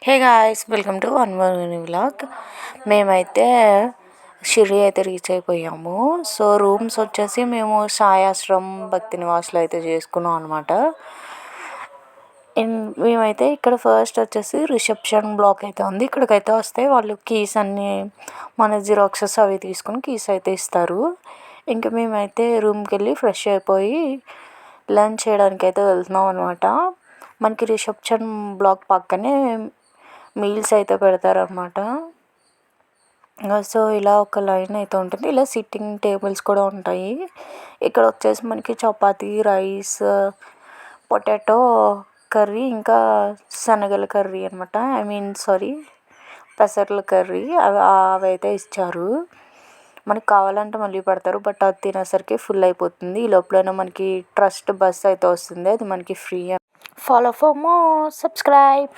Hey guys, welcome to one more mini vlog. మేమైతే షిరిడి అయితే reach అయిపోయాము. సో రూమ్స్ వచ్చేసి మేము సాయి ఆశ్రమ్ భక్తి నివాస్లో అయితే చేసుకున్నాం అనమాట. మేమైతే ఇక్కడ ఫస్ట్ వచ్చేసి రిసెప్షన్ బ్లాక్ అయితే ఉంది. ఇక్కడికైతే వస్తే వాళ్ళు కీస్ అన్నీ మన జిరాక్సెస్ అవి తీసుకుని కీస్ అయితే ఇస్తారు. ఇంకా మేమైతే రూమ్కి వెళ్ళి ఫ్రెష్ అయిపోయి లంచ్ చేయడానికి అయితే వెళ్తున్నాం అనమాట. మనకి రిసెప్షన్ బ్లాక్ పక్కనే మీల్స్ అయితే పెడతారనమాట. సో ఇలా ఒక లైన్ అయితే ఉంటుంది. ఇలా సిట్టింగ్ టేబుల్స్ కూడా ఉంటాయి. ఇక్కడ వచ్చేసి మనకి చపాతీ, రైస్, పొటాటో కర్రీ, ఇంకా శనగల కర్రీ అనమాట. పెసర్ల కర్రీ అవి అయితే ఇచ్చారు. మనకి కావాలంటే మళ్ళీ పెడతారు, బట్ అది తినేసరికి ఫుల్ అయిపోతుంది. ఈ లోపలైనా మనకి ట్రస్ట్ బస్ అయితే వస్తుంది, అది మనకి free. Follow for more, subscribe.